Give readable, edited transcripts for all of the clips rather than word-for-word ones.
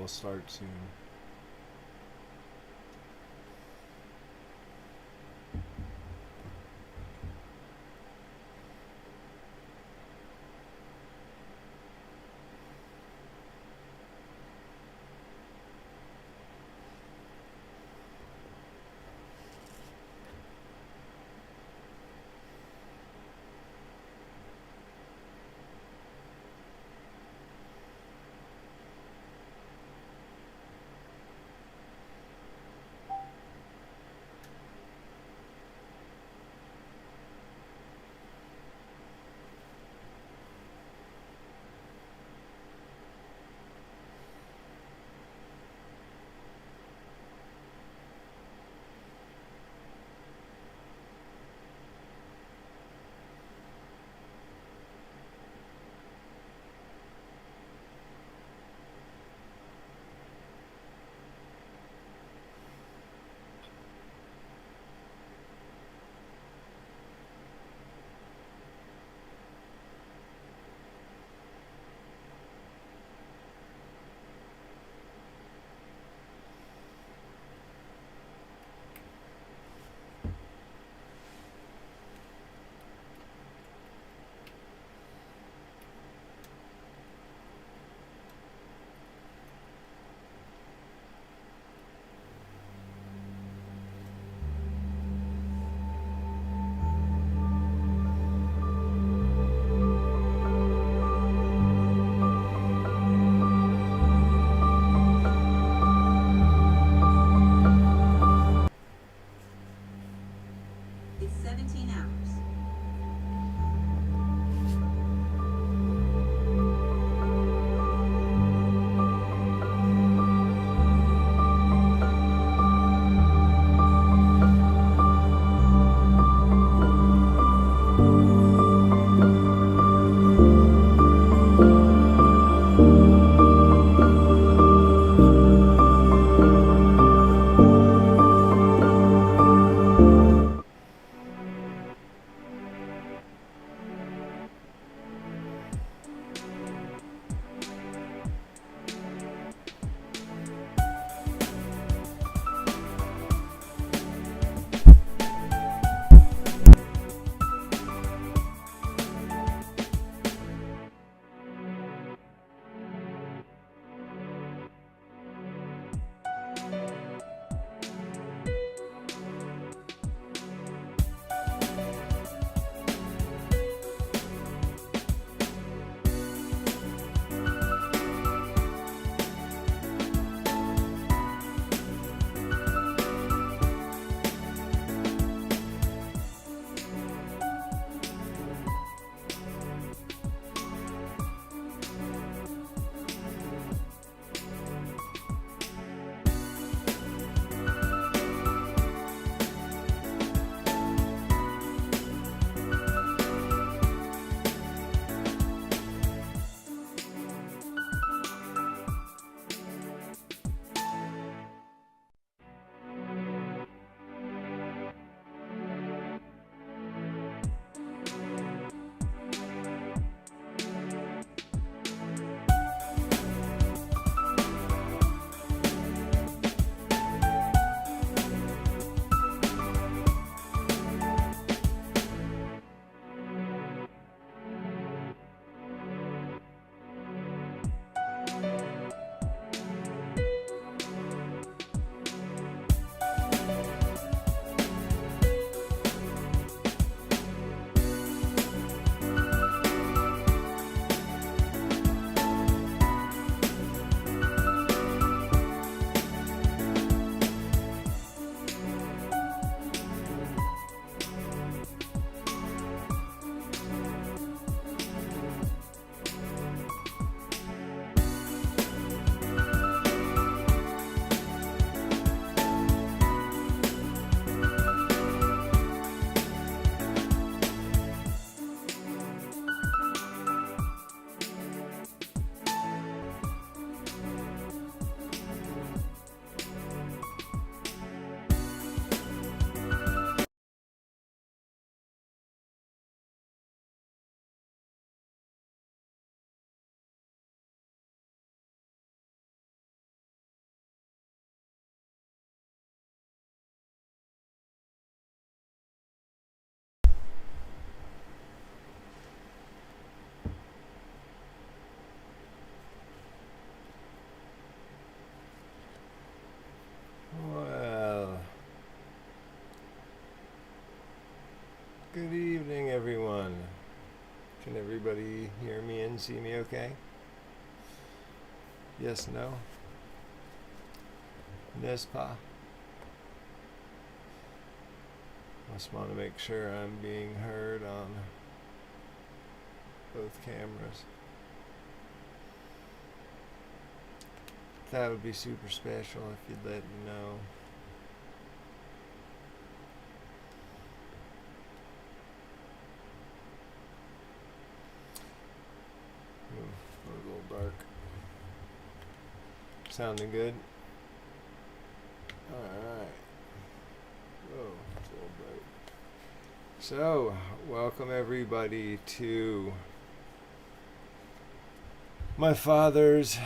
will start soon. and see me okay? Yes, no? Nespa? Just want to make sure I'm being heard on both cameras. That would be super special if you'd let me know. A little dark. Sounding good? Alright. Whoa, it's a little bright. So, welcome everybody to my father's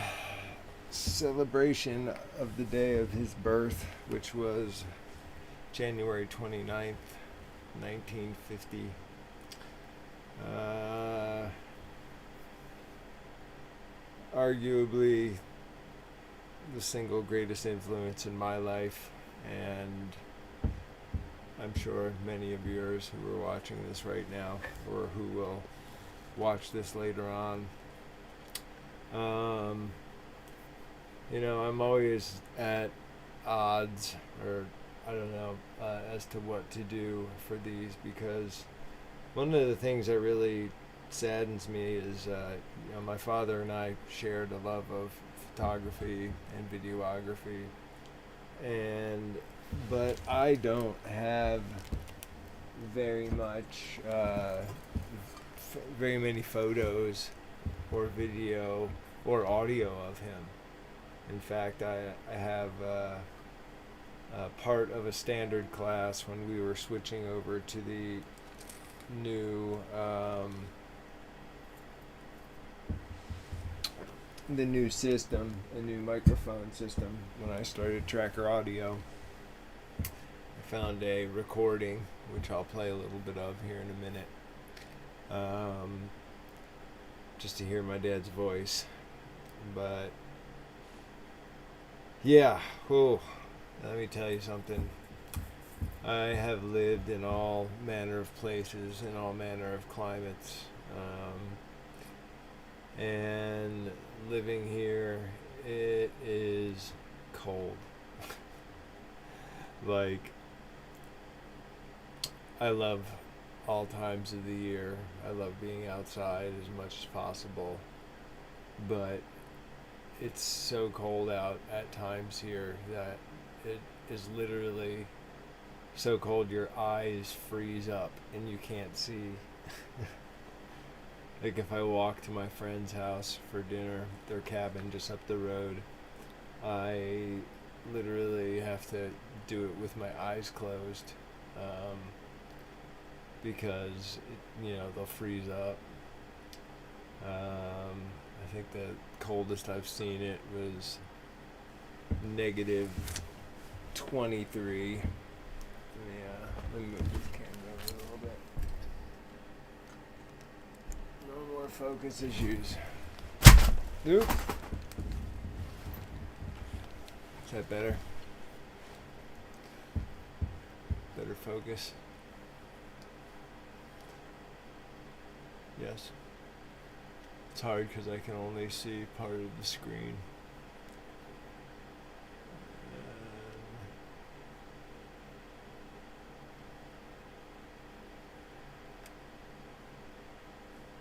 celebration of the day of his birth, which was January 29th, 1950. Arguably the single greatest influence in my life, and I'm sure many of yours who are watching this right now or who will watch this later on. I'm always at odds, or I don't know, as to what to do for these, because one of the things that really saddens me is, my father and I shared a love of photography and videography, but I don't have very many photos or video or audio of him. In fact, I have part of a standard class when we were switching over to the new system, a new microphone system. When I started Tracker Audio, I found a recording, which I'll play a little bit of here in a minute, just to hear my dad's voice. But yeah, let me tell you something. I have lived in all manner of places, in all manner of climates, and living here, it is cold. Like, I love all times of the year. I love being outside as much as possible, but it's so cold out at times here that it is literally so cold your eyes freeze up and you can't see. Like, if I walk to my friend's house for dinner, their cabin just up the road, I literally have to do it with my eyes closed, because they'll freeze up. I think the coldest I've seen it was negative 23. Yeah, let me move this camera over a little bit. No more focus issues. Oops. Is that better? Better focus? Yes. It's hard because I can only see part of the screen.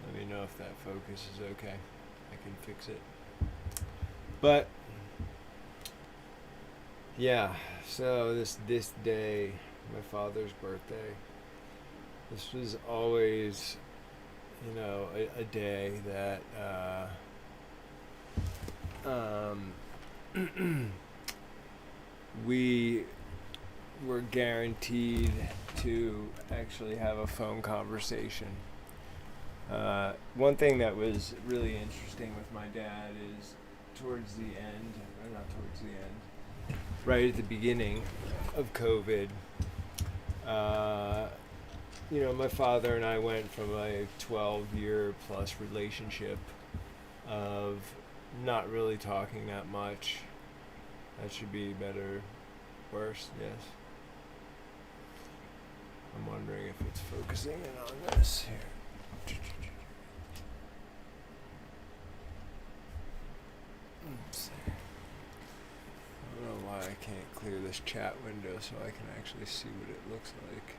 Let me know if that focus is okay. I can fix it. But yeah, so this day, my father's birthday, this was always a day that we were guaranteed to actually have a phone conversation. One thing that was really interesting with my dad is towards the end, or not towards the end, right at the beginning of COVID, my father and I went from a 12-year plus relationship of not really talking that much. That should be better, worse, yes. I'm wondering if it's focusing in on this here. can't clear this chat window so I can actually see what it looks like.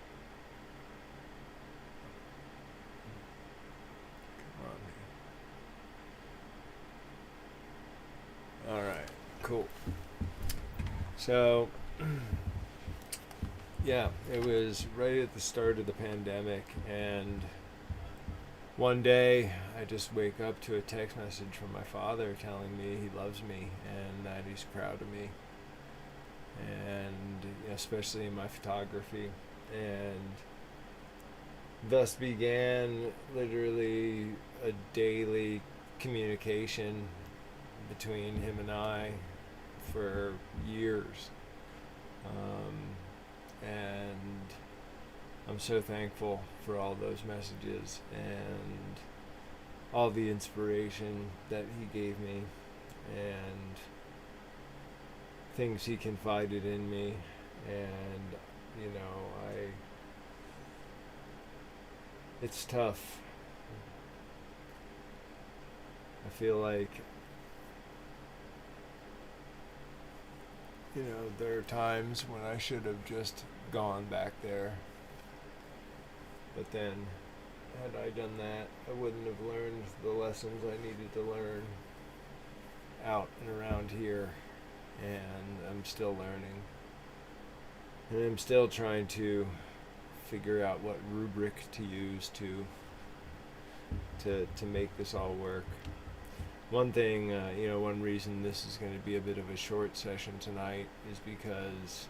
Come on here. Alright, cool. So, yeah, it was right at the start of the pandemic, and one day I just wake up to a text message from my father telling me he loves me and that he's proud of me, and especially in my photography. And thus began literally a daily communication between him and I for years. And I'm so thankful for all those messages and all the inspiration that he gave me and things he confided in me. And it's tough. I feel like there are times when I should have just gone back there. But then, had I done that, I wouldn't have learned the lessons I needed to learn out and around here. And I'm still learning. And I'm still trying to figure out what rubric to use to make this all work. One thing, one reason this is going to be a bit of a short session tonight is because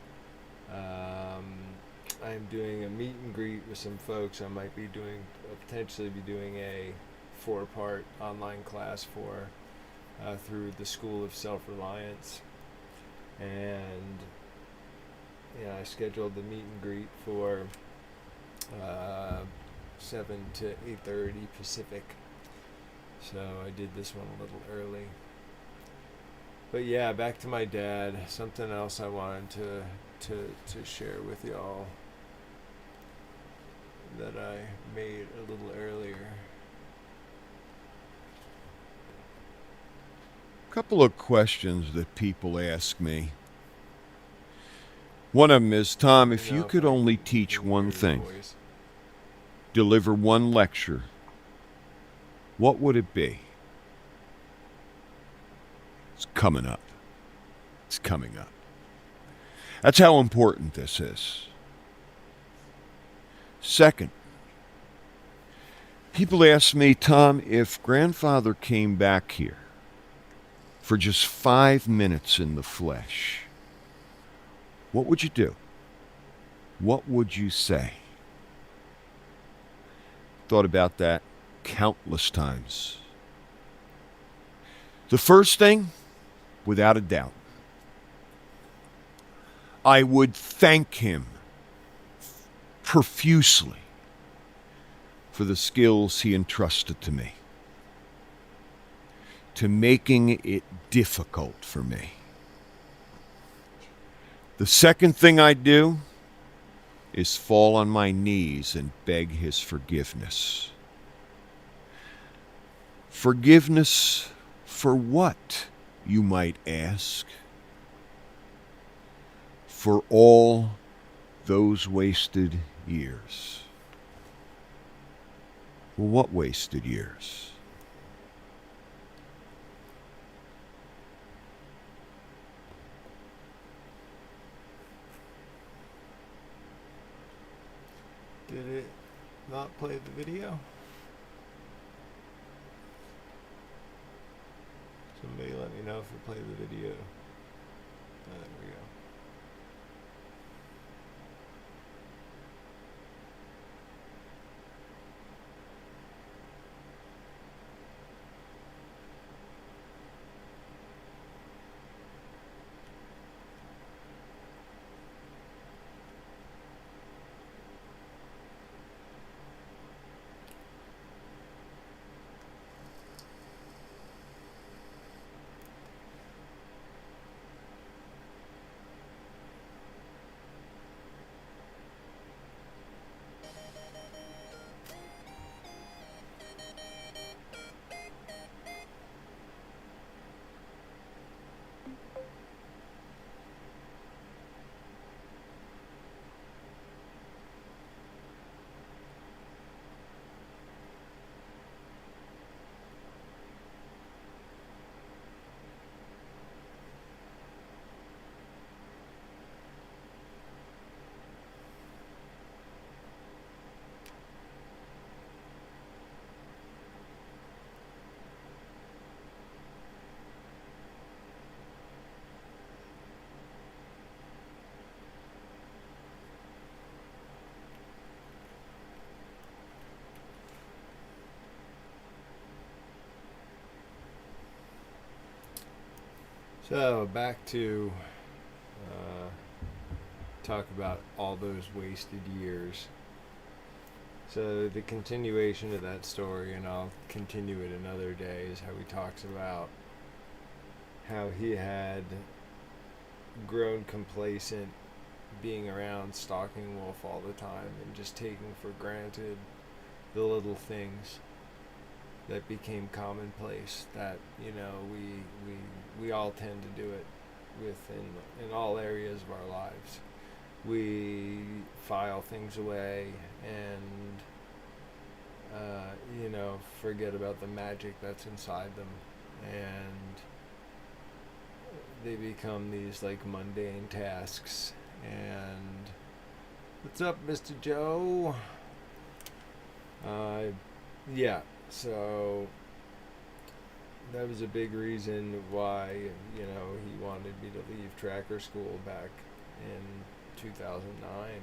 I'm doing a meet and greet with some folks. I might be potentially be doing a 4-part online class for through the School of Self-Reliance. And I scheduled the meet and greet for 7 to 8:30 Pacific. So I did this one a little early. But yeah, back to my dad. Something else I wanted to share with y'all that I made a little earlier. A couple of questions that people ask me. One of them is, Tom, if you could only teach one thing, deliver one lecture, what would it be? It's coming up. It's coming up. That's how important this is. Second, people ask me, Tom, if grandfather came back here for just 5 minutes in the flesh, what would you do? What would you say? Thought about that countless times. The first thing, without a doubt, I would thank him profusely for the skills he entrusted to me, to making it difficult for me. The second thing I do is fall on my knees and beg his forgiveness. Forgiveness for what, you might ask? For all those wasted years. Well, what wasted years? Did it not play the video? Somebody let me know if it played the video. There we go. So back to talk about all those wasted years. So the continuation of that story, and I'll continue it another day, is how he talks about how he had grown complacent being around Stalking Wolf all the time and just taking for granted the little things that became commonplace, that we all tend to do it in all areas of our lives. We file things away and forget about the magic that's inside them, and they become these like mundane tasks. And what's up, Mr. Joe? Yeah, so that was a big reason why he wanted me to leave tracker school back in 2009,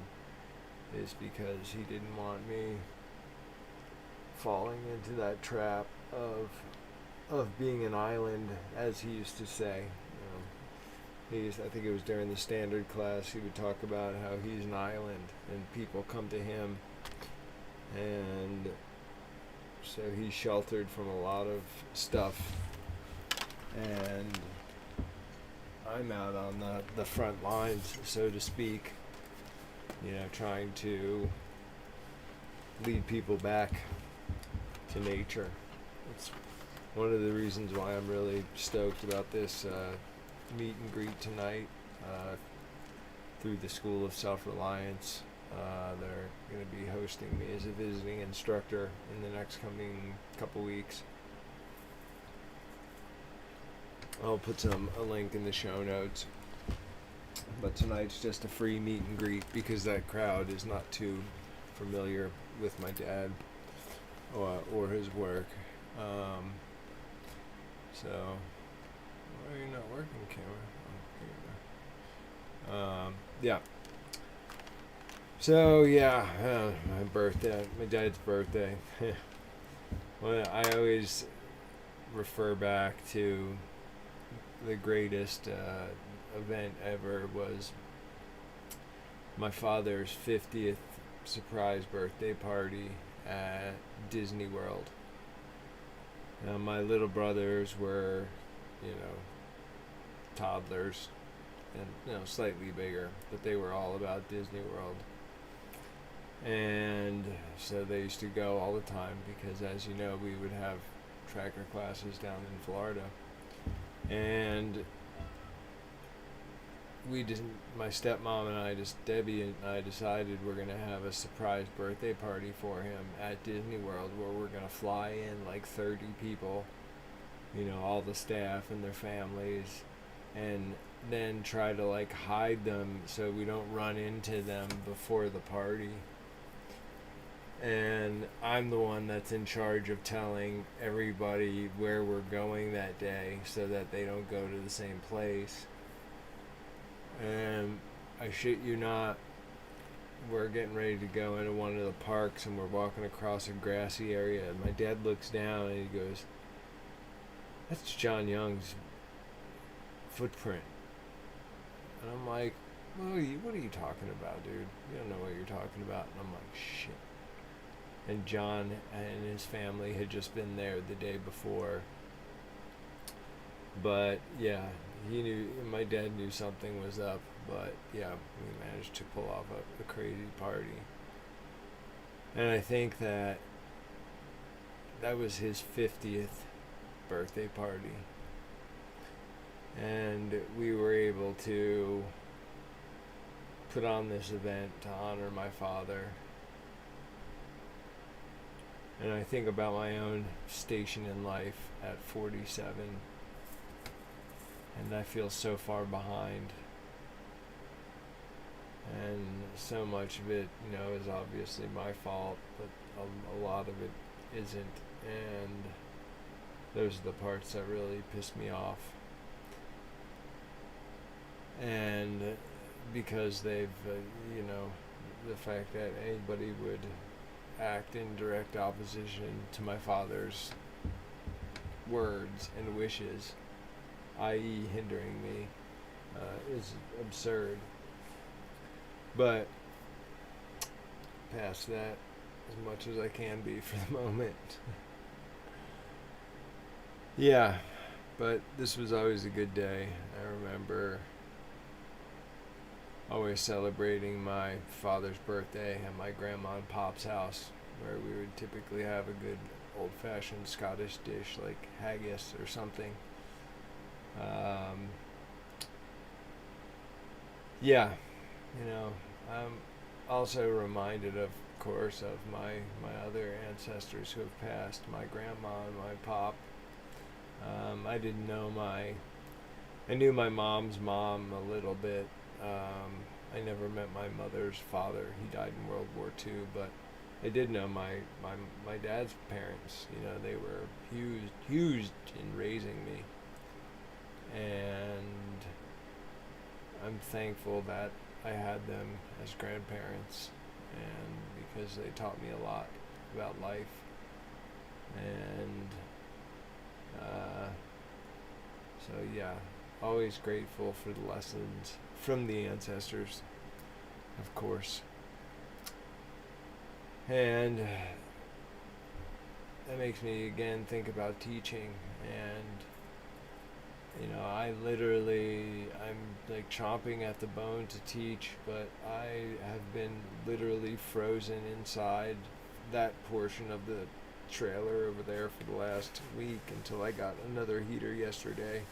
is because he didn't want me falling into that trap of being an island, as he used to say. I think it was during the standard class, he would talk about how he's an island and people come to him, and so he's sheltered from a lot of stuff, and I'm out on the front lines, so to speak, trying to lead people back to nature. It's one of the reasons why I'm really stoked about this meet and greet tonight through the School of Self-Reliance. They're going to be hosting me as a visiting instructor in the next coming couple weeks. I'll put a link in the show notes. But tonight's just a free meet and greet because that crowd is not too familiar with my dad or his work. So, why are you not working, camera? Yeah. So yeah, my dad's birthday. Well, I always refer back to the greatest event ever was my father's 50th surprise birthday party at Disney World. Now, my little brothers were, toddlers and, slightly bigger, but they were all about Disney World. And so they used to go all the time because, as you know, we would have tracker classes down in Florida. And my stepmom and Debbie and I decided we're going to have a surprise birthday party for him at Disney World, where we're going to fly in like 30 people, all the staff and their families, and then try to like hide them so we don't run into them before the party. And I'm the one that's in charge of telling everybody where we're going that day so that they don't go to the same place. And I shit you not, we're getting ready to go into one of the parks and we're walking across a grassy area, and my dad looks down and he goes, "That's John Young's footprint." And I'm like, what are you talking about, dude? You don't know what you're talking about. And I'm like, shit. And John and his family had just been there the day before. But yeah, my dad knew something was up. But yeah, we managed to pull off a crazy party. And I think that was his 50th birthday party. And we were able to put on this event to honor my father. And I think about my own station in life at 47, and I feel so far behind. And so much of it, is obviously my fault, but a lot of it isn't. And those are the parts that really piss me off. And because they've, the fact that anybody would act in direct opposition to my father's words and wishes i.e., hindering me, is absurd. But past that, as much as I can be for the moment. Yeah, but this was always a good day. I remember always celebrating my father's birthday at my grandma and pop's house, where we would typically have a good old-fashioned Scottish dish like haggis or something. Um, yeah, I'm also reminded, of course, of my other ancestors who have passed, my grandma and my pop. I didn't know I knew my mom's mom a little bit. I never met my mother's father. He died in World War II, but I did know my dad's parents. They were huge in raising me, and I'm thankful that I had them as grandparents, and because they taught me a lot about life, and so yeah, always grateful for the lessons from the ancestors, of course. And that makes me again think about teaching, and I'm like chomping at the bone to teach, but I have been literally frozen inside that portion of the trailer over there for the last week until I got another heater yesterday,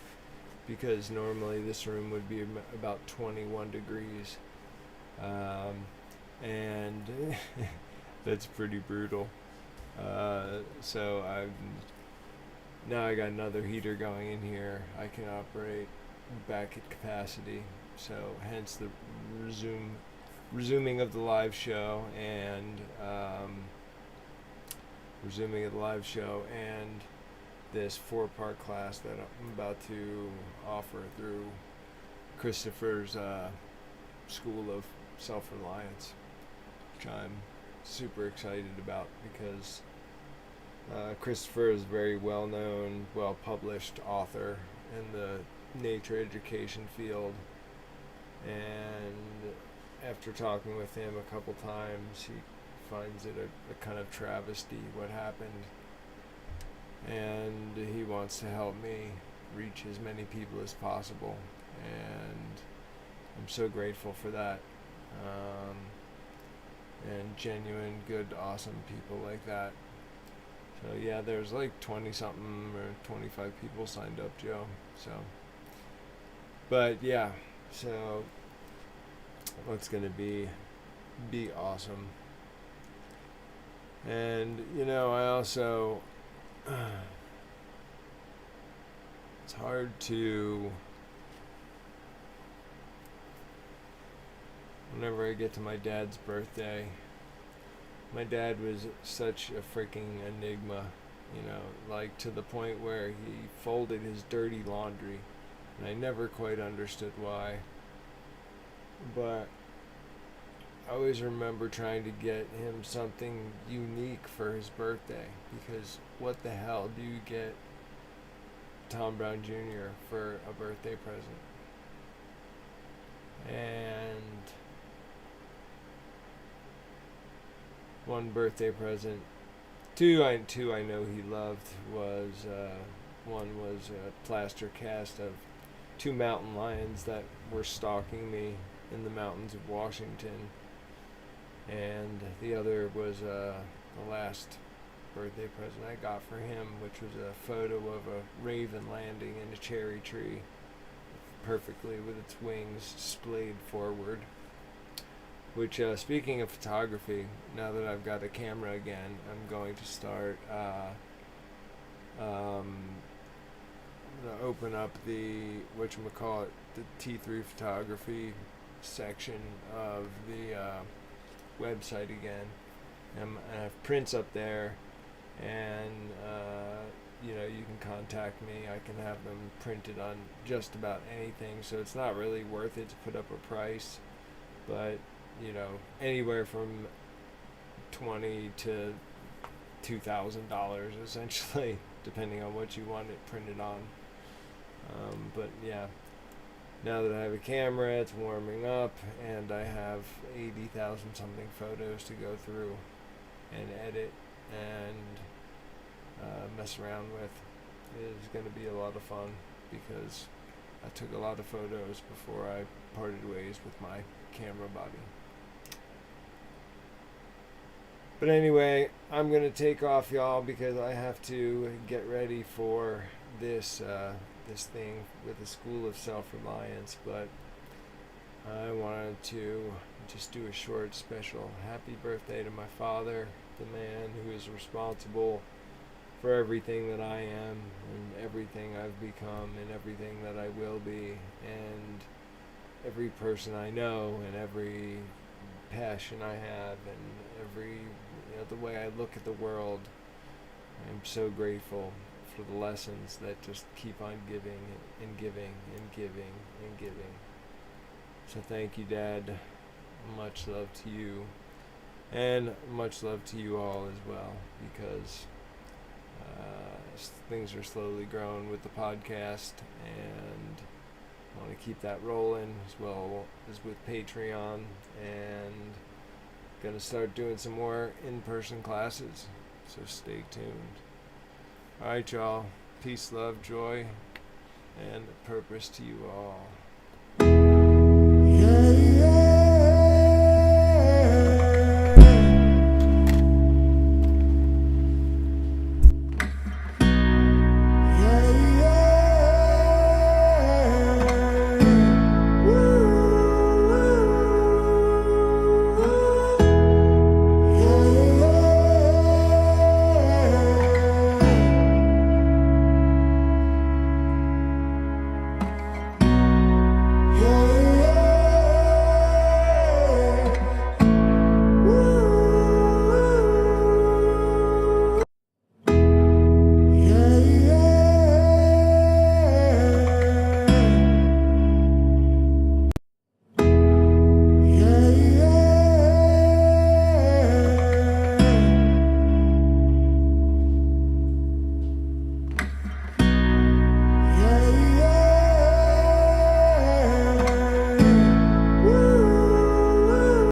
because normally this room would be about 21 degrees. And that's pretty brutal. So now I got another heater going in here. I can operate back at capacity. So hence the resuming of the live show, and this 4-part class that I'm about to offer through Christopher's School of Self-Reliance, which I'm super excited about, because Christopher is a very well-known, well-published author in the nature education field, and after talking with him a couple times, he finds it a kind of travesty what happened, and he wants to help me reach as many people as possible, and I'm so grateful for that. And genuine, good, awesome people like that. So yeah, there's like 20 something or 25 people signed up, Joe. So, but yeah, so it's gonna be awesome. And I also it's hard to, whenever I get to my dad's birthday. My dad was such a freaking enigma, like to the point where he folded his dirty laundry, and I never quite understood why. But I always remember trying to get him something unique for his birthday, because what the hell do you get Tom Brown Jr. for a birthday present? And one birthday present, two I know he loved, was one was a plaster cast of 2 mountain lions that were stalking me in the mountains of Washington, and the other was the last birthday present I got for him, which was a photo of a raven landing in a cherry tree perfectly with its wings splayed forward. Which, speaking of photography, now that I've got a camera again, I'm going to start open up the whatchamacallit, the T3 photography section of the website again. And I have prints up there, and you can contact me. I can have them printed on just about anything, so it's not really worth it to put up a price, but anywhere from $20 to $2,000 essentially, depending on what you want it printed on. But yeah, now that I have a camera, it's warming up, and I have 80,000 something photos to go through and edit and mess around with. It's going to be a lot of fun because I took a lot of photos before I parted ways with my camera body. But anyway, I'm going to take off, y'all, because I have to get ready for this this thing with the School of Self-Reliance. But I wanted to just do a short special happy birthday to my father, the man who is responsible for everything that I am and everything I've become and everything that I will be, and every person I know and every passion I have and every the way I look at the world. I'm so grateful for the lessons that just keep on giving and giving and giving and giving. So thank you, Dad. Much love to you, and much love to you all as well, because things are slowly growing with the podcast, and I want to keep that rolling as well as with Patreon, and gonna start doing some more in-person classes, so stay tuned. Alright, y'all, peace, love, joy, and purpose to you all.